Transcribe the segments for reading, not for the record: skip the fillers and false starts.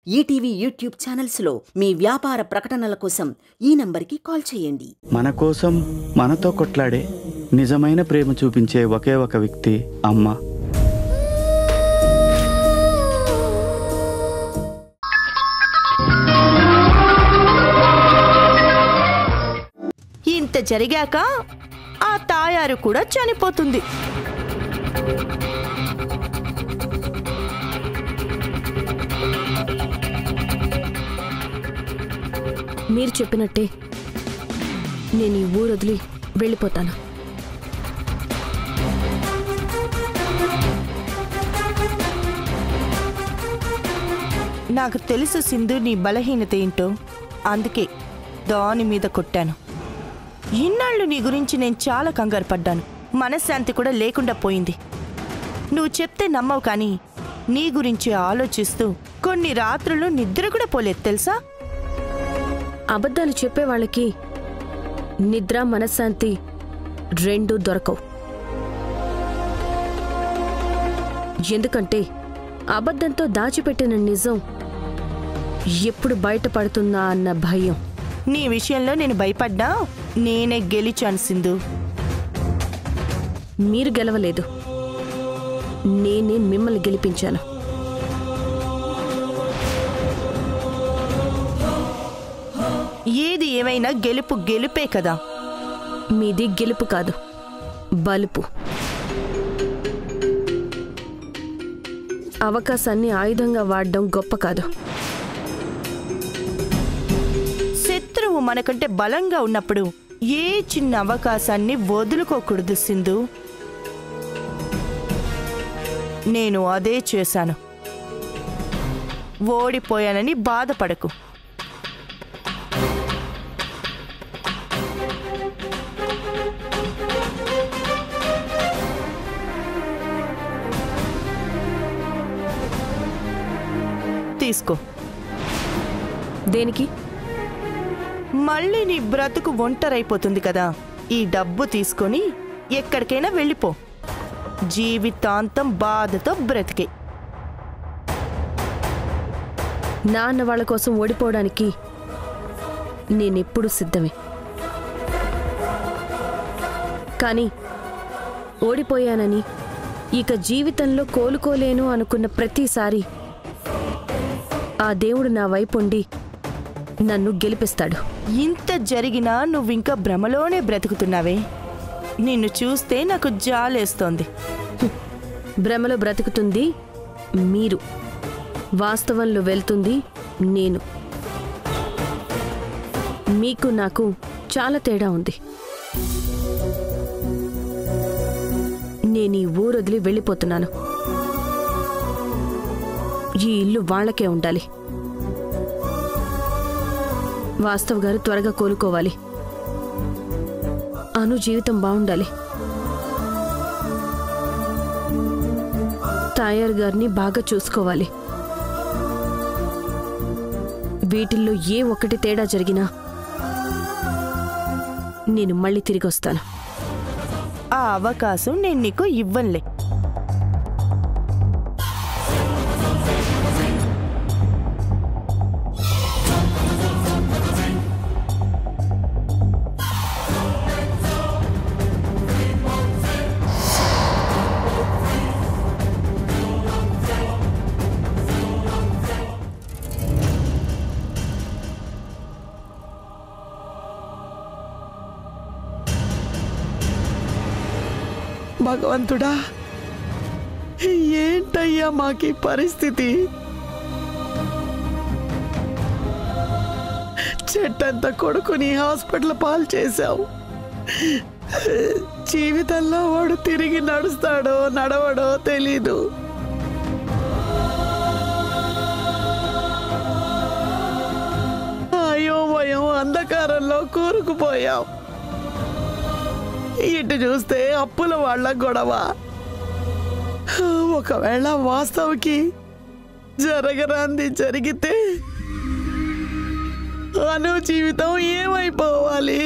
ETV YouTube ఛానల్స్లో మీ వ్యాపార ప్రకటనల కోసం ఈ నంబర్కి కాల్ చేయండి. మన కోసం మనతో కొట్లాడే నిజమైన ప్రేమ చూపించే ఒకే ఒక వ్యక్తి అమ్మ. ఇంత జరిగాక ఆ తాయారు కూడా చనిపోతుంది. మీరు చెప్పినట్టే నేను ఈ ఊరు వదిలి వెళ్ళిపోతాను. నాకు తెలుసు సింధు నీ బలహీనత ఏంటో, అందుకే దాని మీద కొట్టాను. ఇన్నాళ్ళు నీ గురించి నేను చాలా కంగారు పడ్డాను. మనశ్శాంతి కూడా లేకుండా పోయింది. నువ్వు చెప్తే నమ్మవు, కానీ నీ గురించి ఆలోచిస్తూ కొన్ని రాత్రులు నిద్ర కూడా పోలేదు తెలుసా. అబద్ధాలు చెప్పే వాళ్ళకి నిద్ర మనశ్శాంతి రెండూ దొరకవు. ఎందుకంటే అబద్ధంతో దాచిపెట్టిన నిజం ఎప్పుడు బయటపడుతుందా అన్న భయం. నీ విషయంలో నేను భయపడ్డా నేనే గెలిచాను సింధు. మీరు గెలవలేదు, నేనే మిమ్మల్ని గెలిపించాను. ఏది ఏమైనా గెలుపు గెలుపే కదా. మీది గెలుపు కాదు, బలుపు. అవకాశాన్ని ఆయుధంగా వాడడం గొప్ప కాదు. శత్రువు మనకంటే బలంగా ఉన్నప్పుడు ఏ చిన్న అవకాశాన్ని వదులుకోకూడదు సింధు. నేను అదే చేశాను. ఓడిపోయానని బాధపడకు. తీసుకో. దేనికి? మళ్ళీ నీ బ్రతుకు ఒంటరైపోతుంది కదా. ఈ డబ్బు తీసుకొని ఎక్కడికైనా వెళ్ళిపో. జీవితాంతం బాధతో బ్రతికే. నాన్న వాళ్ళ కోసం ఓడిపోవడానికి నేనెప్పుడు సిద్ధమే. కానీ ఓడిపోయానని ఇక జీవితంలో కోలుకోలేను అనుకున్న ప్రతిసారి ఆ దేవుడు నా వైపుండి నన్ను గెలిపిస్తాడు. ఇంత జరిగినా నువ్వింకా భ్రమలోనే బ్రతుకుతున్నావే. నిన్ను చూస్తే నాకు జాలేస్తోంది. భ్రమలో బ్రతుకుతుంది మీరు, వాస్తవంలో వెళ్తుంది నేను. మీకు నాకు చాలా తేడా ఉంది. నేను ఈ ఊరు వదిలి వెళ్ళిపోతున్నాను. ఈ ఇల్లు వాళ్ళకే ఉండాలి. వాస్తవ్ గారు త్వరగా కోలుకోవాలి. అను జీవితం బాగుండాలి. తాయారు గారిని బాగా చూసుకోవాలి. వీటిల్లో ఏ ఒక్కటి తేడా జరిగినా నేను మళ్ళీ తిరిగి వస్తాను. ఆ అవకాశం నేను నీకు ఇవ్వనులే. భగవంతుడా, ఏంటయ్యా మాకీ పరిస్థితి? చెట్టంత కొడుకుని హాస్పిటల్ పాలు చేశావు. జీవితంలో వాడు తిరిగి నడుస్తాడో నడవడో తెలీదు. అయోమయం అంధకారంలో కూరుకుపోయాం. ఇటు చూస్తే అప్పుల వాళ్ళ గొడవ. ఒకవేళ వాస్తవకి జరగరాంది జరిగితే అను జీవితం ఏమైపోవాలి?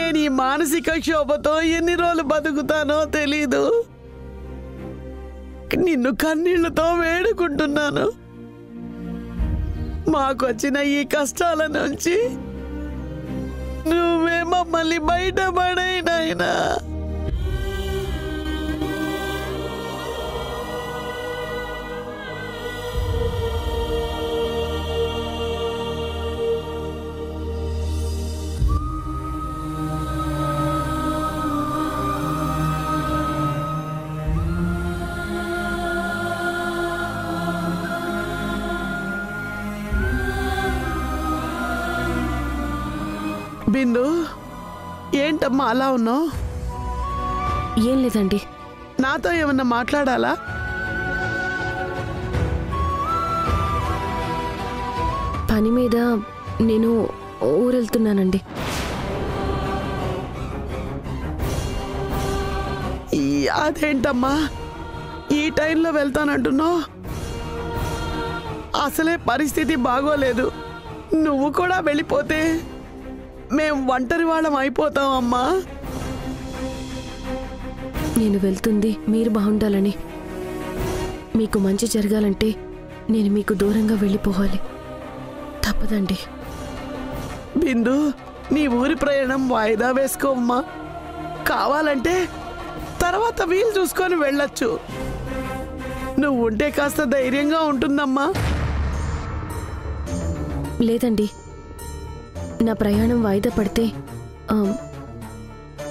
నేను ఈ మానసిక క్షోభతో ఎన్ని రోజులు బతుకుతానో తెలీదు. నిన్ను కన్నీళ్లతో వేడుకుంటున్నాను. మాకొచ్చిన ఈ కష్టాల నుంచి నువ్వే మమ్మల్ని బయటపడేయ్ నాయనా. బిందు, ఏంటమ్మా అలా ఉన్నావు? ఏం లేదండి. నాతో ఏమన్నా మాట్లాడాలా? పని మీద నేను ఊరెళ్తున్నానండి. అదేంటమ్మా ఈ టైంలో వెళ్తానంటున్నావు? అసలే పరిస్థితి బాగోలేదు. నువ్వు కూడా వెళ్ళిపోతే మేం ఒంటరి వాళ్ళం అయిపోతాం అమ్మా. నేను వెళ్తుంది మీరు బాగుండాలని, మీకు మంచి జరగాలంటే నేను మీకు దూరంగా వెళ్ళిపోవాలి. తప్పదండి. బిందు, నీ ఊరి ప్రయాణం వాయిదా వేసుకోమ్మా. కావాలంటే తర్వాత వీలు చూసుకొని వెళ్ళొచ్చు. నువ్వు ఉంటే కాస్త ధైర్యంగా ఉంటుందమ్మా. లేదండి, నా ప్రయాణం వాయిదా పడితే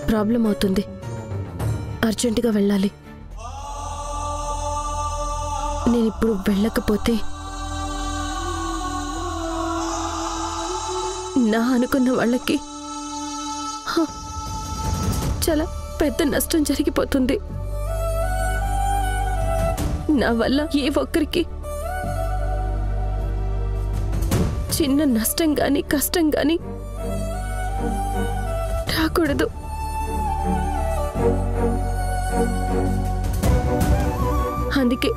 ప్రాబ్లం అవుతుంది. అర్జెంటుగా వెళ్ళాలి. నేనిప్పుడు వెళ్ళకపోతే నా అనుకున్న వాళ్ళకి చాలా పెద్ద నష్టం జరిగిపోతుంది. నా వల్ల ఏ ఒక్కరికి చిన్న నష్టం గాని కష్టం గాని రాకూడదు. అందుకే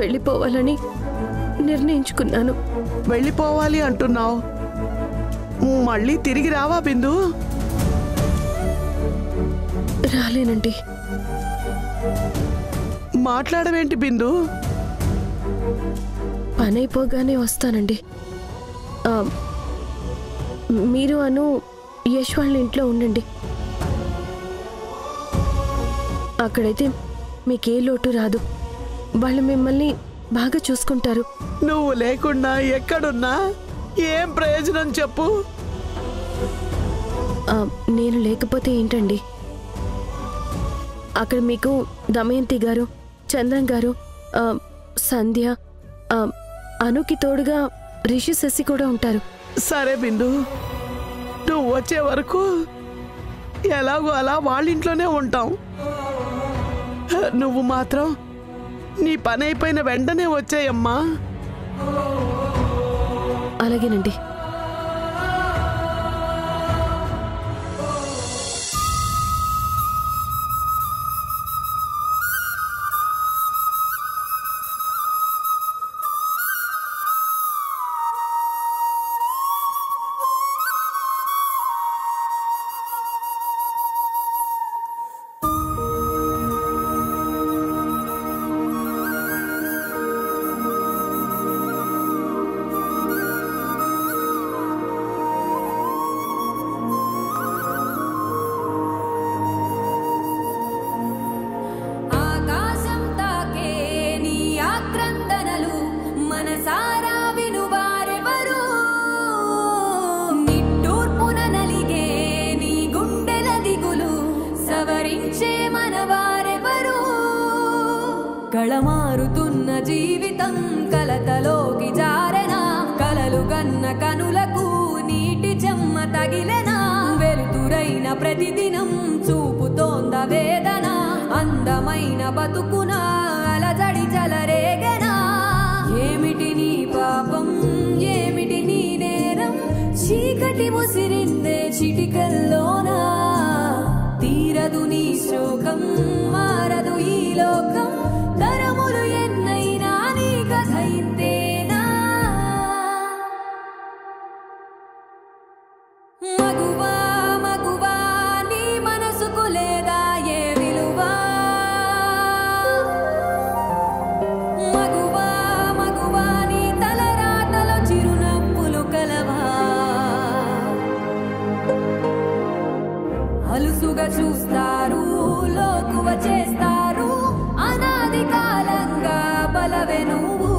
వెళ్ళిపోవాలని నిర్ణయించుకున్నాను. వెళ్ళిపోవాలి అంటున్నావు, మళ్ళీ తిరిగి రావా బిందు? రాలేనండి. మాట్లాడవేంటి బిందు? పని అయిపోగానే వస్తానండి. మీరు అను యశ్ వాళ్ళ ఇంట్లో ఉండండి. అక్కడైతే మీకే లోటు రాదు. వాళ్ళు మిమ్మల్ని బాగా చూసుకుంటారు. నువ్వు లేకుండా ఎక్కడున్నా ఏం ప్రయోజనం చెప్పు? నేను లేకపోతే ఏంటండి? అక్కడ మీకు దమయంతి గారు, చంద్రన్ గారు, సంధ్య, అనుకి తోడుగా రిషి శశి కూడా ఉంటారు. సరే బిందు, నువ్వు వచ్చే వరకు ఎలాగో అలా వాళ్ళ ఇంట్లోనే ఉంటాం. నువ్వు మాత్రం నీ పని అయిపోయిన వెంటనే వచ్చాయమ్మా. అలాగేనండి. కళమారుతున్న జీవితం కలతలోకి జారెనా, కలలు గన్న కనులకు నీటి చెమ్మ తగిలెనా, వెలుతురైన ప్రతిదినం చూపుతోంద వేదన, అందమైన బతుకున అలజడి జలరేగెనా. ఏమిటి నీ పాపం, ఏమిటి నీ నేరం, చీకటి ముసిరిందే చిటికల్లోనా, తీరదు నీ శోకం, మారదు ఈ లోకం, తరములు ఎన్నైనా నీ కథ ఇంతేనా. చులువుగా చూస్తారు, లోకువ చేస్తారు. అనాది కాలంగా బలవే నువ్వు,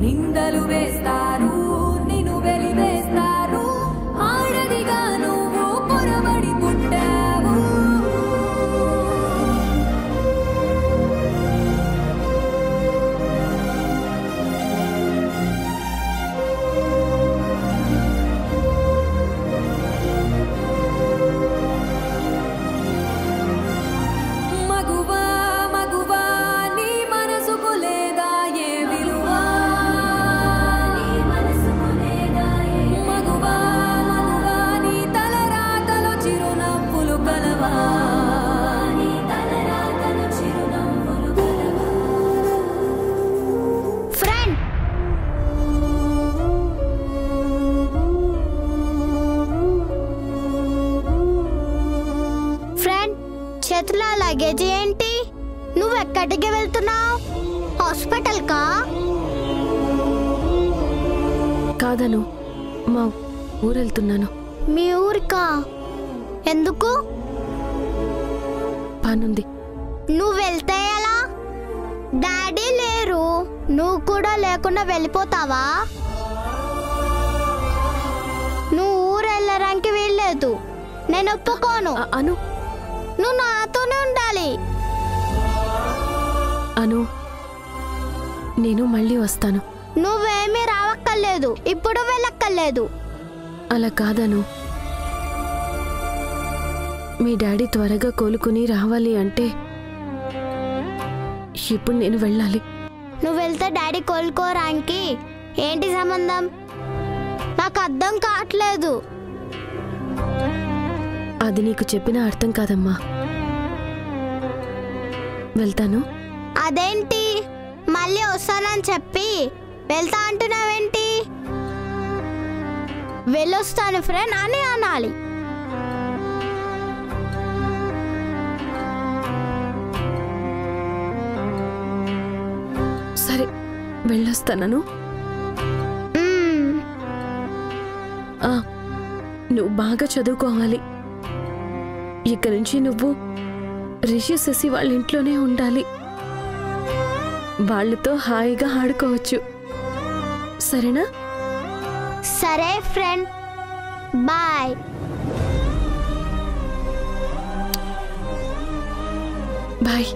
నిందలు వేస్తారు, నిన్ను వెలివేస్తారు. ఆడదిగా నువ్వు పొరబడి పుట్టావు. మగువా మగువా నీ మనసుకు లేదా ఏ విలువ? మగువా మగువా నీ తలరాతలో చిరునవ్వులు కలవా? ఫ్రెండ్ ఫ్రెండ్ చేతిలో లగేజ్ ఏంటి? నువ్వు ఎక్కడికి వెళ్తున్నావు? హాస్పిటల్ కా? కాదను, మా ఊరెళ్తున్నాను. మీ ఊరికా? ఎందుకు? పనుంది. నువ్వు వెళ్తే ఎలా? డాడీ లేరు, నువ్వు కూడా లేకుండా వెళ్ళిపోతావా? నువ్వు ఊరు వెళ్ళడానికి వీల్లేదు, నేను ఒప్పుకోను. అను నువ్వు నాతోనే ఉండాలి. అను, నేను మళ్ళీ వస్తాను. నువ్వేమీ రావక్కర్లేదు, ఇప్పుడు వెళ్ళక్కర్లేదు. అలా కాదను, మీ డాడీ త్వరగా కోలుకుని రావాలి అంటే ఇప్పుడు నేను వెళ్ళాలి. నువ్వు వెళ్తే డాడీ కోలుకోరానికి ఏంటి సంబంధం? నాకు అర్థం కావట్లేదు. అది నీకు చెప్పిన అర్థం కాదమ్మా. వెళ్తాను. అదేంటి మళ్ళీ వస్తానని చెప్పి వెళ్తా అంటున్నావేంటి? వెళ్ళొస్తాను ఫ్రెండ్ అని అనాలి. సరే, వెళ్ళొస్తాను. నువ్వు బాగా చదువుకోవాలి. ఇక నుంచి నువ్వు రిషి శశి వాళ్ళ ఇంట్లోనే ఉండాలి. వాళ్ళతో హాయిగా ఆడుకోవచ్చు. సరేనా? సరే ఫ్రెండ్, బాయ్. బాయ్.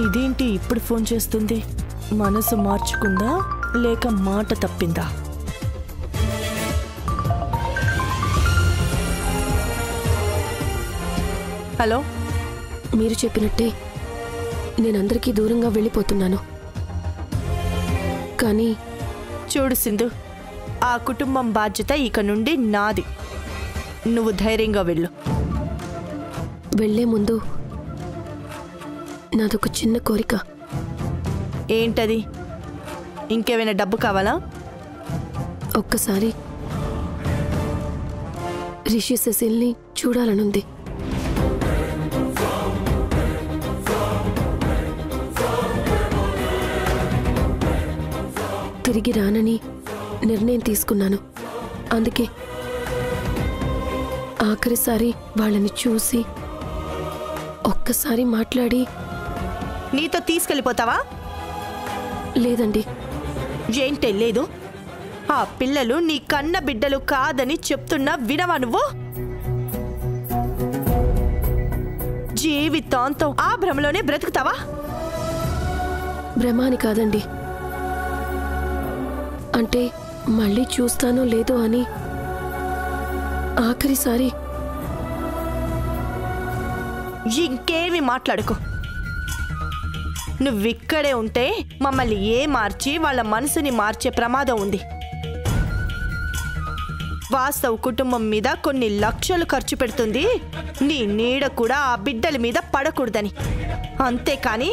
ఇదేంటి ఇప్పుడు ఫోన్ చేస్తుంది? మనసు మార్చుకుందా లేక మాట తప్పిందా? హలో, మీరు చెప్పినట్టే నేనందరికీ దూరంగా వెళ్ళిపోతున్నాను. కానీ చూడు సింధు, ఆ కుటుంబం బాధ్యత ఇక నుండి నాది. నువ్వు ధైర్యంగా వెళ్ళు. వెళ్లే ముందు నాదొక చిన్న కోరిక. ఏంటది? ఇంకేమైనా డబ్బు కావాలా? ఒక్కసారి రిషి సెసిల్ని చూడాలనుంది. తిరిగి రానని నిర్ణయం తీసుకున్నాను. అందుకే ఆఖరిసారి వాళ్ళని చూసి ఒక్కసారి మాట్లాడి. నీతో తీసుకెళ్ళిపోతావా? లేదండి. ఏంటే లేదు? ఆ పిల్లలు నీ కన్న బిడ్డలు కాదని చెప్తున్నా వినవా నువ్వు? జీవితాంతం ఆ భ్రమలోనే బ్రతుకుతావా? భ్రమాని కాదండి, అంటే మళ్ళీ చూస్తానో లేదో అని ఆఖరిసారి. ఇంకేమి మాట్లాడుకో. నువ్విక్కడే ఉంటే మమ్మల్ని మార్చి వాళ్ళ మనసుని మార్చే ప్రమాదం ఉంది. వాస్తవ్ కుటుంబం మీద కొన్ని లక్షలు ఖర్చు పెడుతుంది, నీ నీడ కూడా ఆ బిడ్డల మీద పడకూడదని. అంతేకాని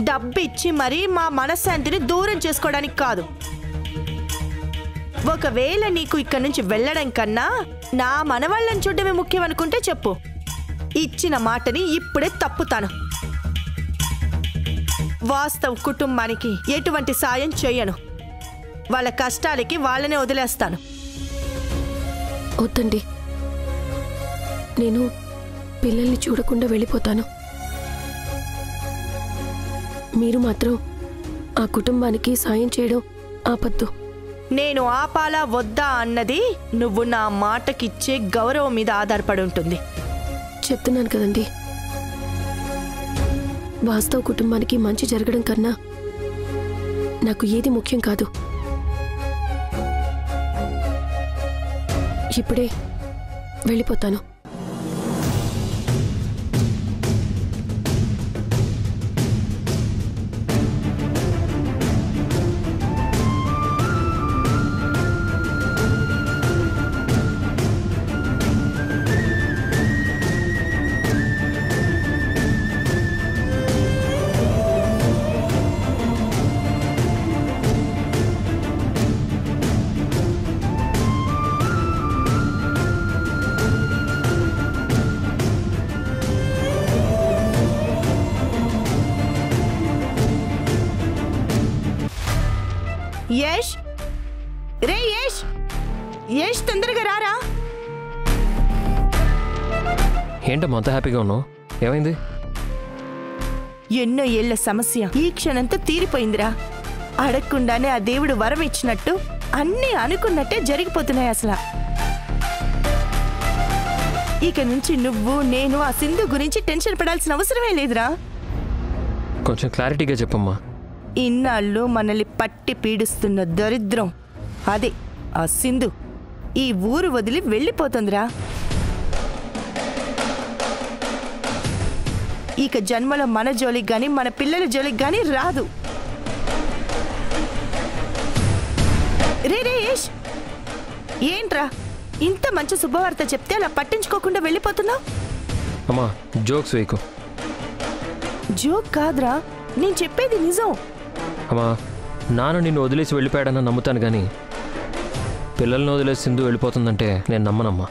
డబ్బిచ్చి మరీ మా మనశ్శాంతిని దూరం చేసుకోవడానికి కాదు. ఒకవేళ నీకు ఇక్కడి నుంచి వెళ్ళడం కన్నా నా మనవాళ్ళని చూడడమే ముఖ్యం అనుకుంటే చెప్పు, ఇచ్చిన మాటని ఇప్పుడే తప్పుతాను. వాస్తవ్ కుటుంబానికి ఎటువంటి సాయం చెయ్యను. వాళ్ళ కష్టాలకి వాళ్ళనే వదిలేస్తాను. వద్దండి, నేను పిల్లల్ని చూడకుండా వెళ్ళిపోతాను. మీరు మాత్రం ఆ కుటుంబానికి సాయం చేయడం ఆపద్దు. నేను ఆపాలా వద్దా అన్నది నువ్వు నా మాటకిచ్చే గౌరవం మీద ఆధారపడి ఉంటుంది. చెప్తున్నాను కదండి, వాస్తవ కుటుంబానికి మంచి జరగడం కన్నా నాకు ఏది ముఖ్యం కాదు. ఇప్పుడే వెళ్ళిపోతాను. యష్, రే యష్, యష్ తొందరగా రారా. ఏంటమ్మా అంత హ్యాపీగా ఉన్నావు? ఏమైంది? ఎన్నో ఏళ్ల సమస్య ఈ క్షణంతో తీరిపోయిందిరా. అడగకుండానే ఆ దేవుడు వరం ఇచ్చినట్టు అన్నీ అనుకున్నట్టే జరిగిపోతున్నాయి. అసలు ఇక నుంచి నువ్వు నేను ఆ సింధు గురించి టెన్షన్ పడాల్సిన అవసరమే లేదురా. కొంచెం క్లారిటీగా చెప్పమ్మా. ఇన్నాళ్ళు మనల్ని పట్టి పీడిస్తున్న దరిద్రం అదే ఆ సింధు ఈ ఊరు వదిలి వెళ్ళిపోతుందిరా. ఇక జన్మలో మన జోలికి గాని మన పిల్లల జోలికి గాని రాదు. రే రే యష్, ఏంట్రా ఇంత మంచి శుభవార్త చెప్తే అలా పట్టించుకోకుండా వెళ్ళిపోతున్నావు? అమ్మా జోక్స్ వేయకు. జోక్ కాదురా, నేను చెప్పేది నిజం. అమ్మా నాన్న నిన్ను వదిలేసి వెళ్ళిపోయాడని నమ్ముతాను, కానీ పిల్లల్ని వదిలేసి సింధు వెళ్ళిపోతుందంటే నేను నమ్మనమ్మా.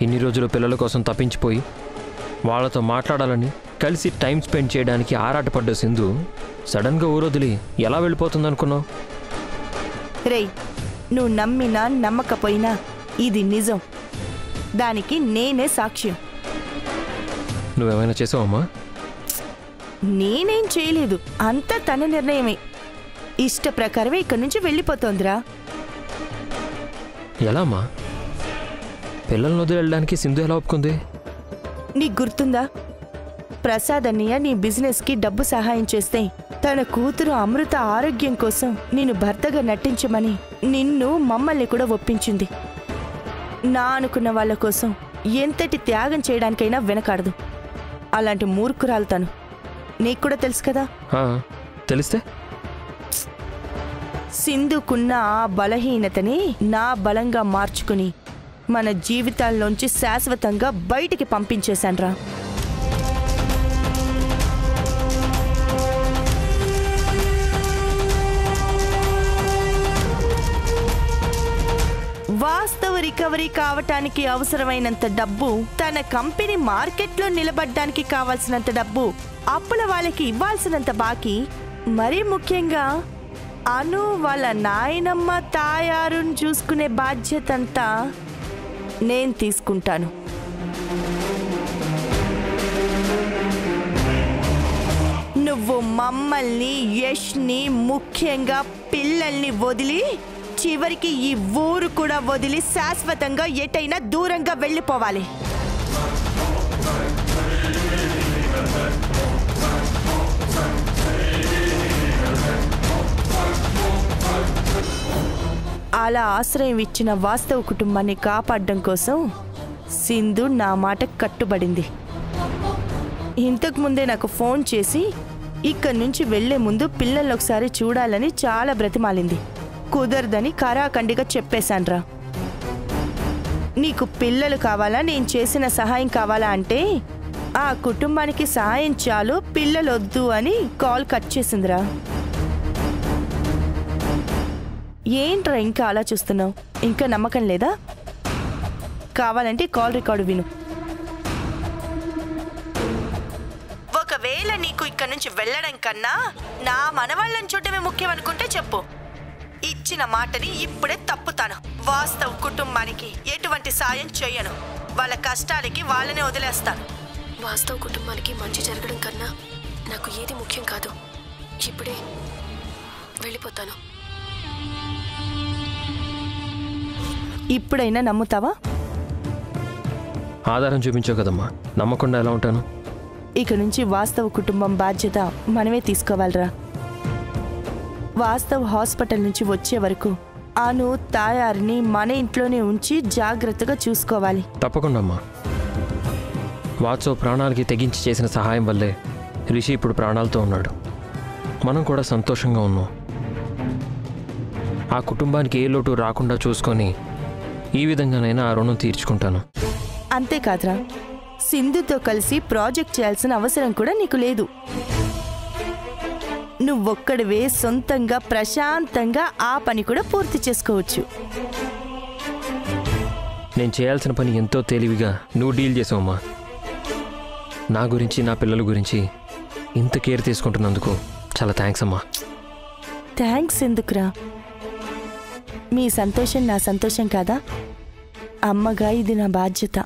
ఇన్ని రోజులు పిల్లల కోసం తప్పించిపోయి వాళ్ళతో మాట్లాడాలని కలిసి టైం స్పెండ్ చేయడానికి ఆరాటపడ్డ సింధు సడన్గా ఊరొదిలి ఎలా వెళ్ళిపోతుంది అనుకున్నావు? రేయ్, నువ్వు నమ్మినా నమ్మకపోయినా ఇది నిజం. దానికి నేనే సాక్ష్యం. నువ్వేమైనా చేసావమ్మా? నేనేం చేయలేదు, అంతా తన నిర్ణయమే. ఇష్ట ప్రకారమే ఇక్కడి నుంచి వెళ్ళిపోతోందిరా. ఎలా అమ్మా? పిల్లల్ని వదిలి వెళ్ళడానికి సింధు ఎలా ఒప్పుకుంది? నీకు గుర్తుందా, ప్రసాద్ అన్నయ్య నీ బిజినెస్కి డబ్బు సహాయం చేస్తే తన కూతురు అమృత ఆరోగ్యం కోసం నేను భర్తగా నటించమని నిన్ను మమ్మల్ని కూడా ఒప్పించింది. నా అనుకున్న వాళ్ళ కోసం ఎంతటి త్యాగం చేయడానికైనా వెనకాడదు. అలాంటి మూర్ఖురాలు తను. నీకు కూడా తెలుసు కదా. తెలిస్తే? సింధుకున్న ఆ బలహీనతని నా బలంగా మార్చుకుని మన జీవితాల్లోంచి శాశ్వతంగా బయటికి పంపించేశాన్రా. వాస్తవ రికవరీ కావటానికి అవసరమైనంత డబ్బు, తన కంపెనీ మార్కెట్లో నిలబడ్డానికి కావాల్సినంత డబ్బు, అప్పుల వాళ్ళకి ఇవ్వాల్సినంత బాకీ, మరీ ముఖ్యంగా అను వాళ్ళ నాయనమ్మ తాయారుని చూసుకునే బాధ్యత అంతా నేను తీసుకుంటాను. నువ్వు మమ్మల్ని, యష్ని, ముఖ్యంగా పిల్లల్ని వదిలి చివరికి ఈ ఊరు కూడా వదిలి శాశ్వతంగా ఎటైనా దూరంగా వెళ్ళిపోవాలి. అలా ఆశ్రయం ఇచ్చిన వాస్తవ కుటుంబాన్ని కాపాడడం కోసం సింధు నా మాట కట్టుబడింది. ఇంతకు ముందే నాకు ఫోన్ చేసి ఇక్కడి నుంచి వెళ్లే ముందు పిల్లల్ని ఒకసారి చూడాలని చాలా బ్రతిమాలింది. కుదరదని కరాఖండిగా చెప్పేశాన్రా. నీకు పిల్లలు కావాలా, నేను చేసిన సహాయం కావాలా అంటే ఆ కుటుంబానికి సహాయం చాలు, పిల్లలొద్దు అని కాల్ కట్ చేసిందిరా. ఏంట్రా ఇంకా అలా చూస్తున్నావు? ఇంకా నమ్మకం లేదా? కావాలంటే కాల్ రికార్డు విను. ఒకవేళ నీకు ఇక్కడ నుంచి వెళ్ళడం కన్నా నా మనవాళ్ళని చూడటమే ముఖ్యం అనుకుంటే చెప్పు. ఇచ్చిన మాటని ఇప్పుడే తప్పుతాను. వాస్తవ కుటుంబానికి ఎటువంటి సాయం చేయను. వాళ్ళ కష్టాలకి వాళ్ళనే వదిలేస్తాను. వాస్తవ కుటుంబానికి మంచి జరగడం కన్నా నాకు ఏది ముఖ్యం కాదు. ఇప్పుడే వెళ్ళిపోతాను. ఇప్పుడైనా నమ్ముతావా? ఆధారం చూపించావు కదమ్మా, నమ్మకుండా ఎలా ఉంటాను? ఇక నుంచి వాస్తవ కుటుంబం బాధ్యత మనమే తీసుకోవాలిరా. వాస్తవ్ హాస్పిటల్ నుంచి వచ్చే వరకు అను తాయారిని మన ఇంట్లోనే ఉంచి జాగ్రత్తగా చూసుకోవాలి. తప్పకుండా అమ్మా. వాత్సవ్ ప్రాణాలకి తెగించి చేసిన సహాయం వల్లే రిషి ఇప్పుడు ప్రాణాలతో ఉన్నాడు. మనం కూడా సంతోషంగా ఉన్నాం. ఆ కుటుంబానికి ఏ లోటు రాకుండా చూసుకొని ఈ విధంగానైనా ఆ రుణం తీర్చుకుంటాను. అంతేకాదురా, సింధుతో కలిసి ప్రాజెక్ట్ చేయాల్సిన అవసరం కూడా నీకు లేదు. నువ్వొక్కడివే సొంతంగా ప్రశాంతంగా ఆ పని కూడా పూర్తి చేసుకోవచ్చు. నేను చేయాల్సిన పని ఎంతో తెలివిగా నువ్వు డీల్ చేసావమ్మా. నా గురించి, నా పిల్లల గురించి ఇంత కేర్ తీసుకుంటున్నందుకు చాలా థ్యాంక్స్ అమ్మా. థ్యాంక్స్ ఎందుకురా? మీ సంతోషం నా సంతోషం కాదా? అమ్మగా ఇది నా బాధ్యత.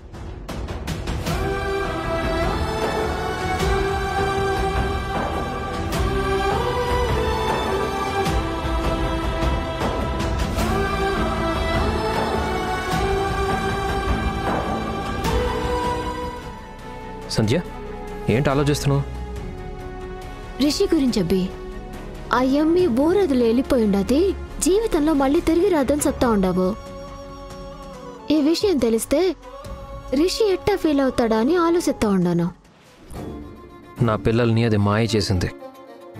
సంధ్య, ఏంటి ఆలోచిస్తున్నావు? రిషి గురించి అబ్బి. ఆ యమ్మి ఊరదులు వెళ్ళిపోయిండది, జీవితంలో మళ్ళీ తిరిగి రాదని చెప్తా ఉండవు. ఈ విషయం తెలిస్తే రిషి ఎట్టా ఫీల్ అవుతాడా అని ఆలోచిస్తా ఉండాను. నా పిల్లల్ని అది మాయ చేసింది.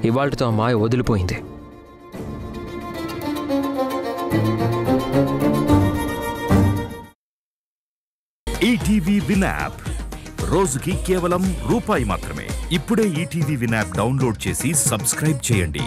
ఇవాళతో ఆ మాయ వదిలిపోయింది. ఈటీవీ విన్ యాప్ రోజుకి కేవలం రూపాయి మాత్రమే. ఇప్పుడే ఈటీవీ విన్ యాప్ డౌన్లోడ్ చేసి సబ్స్క్రైబ్ చేయండి.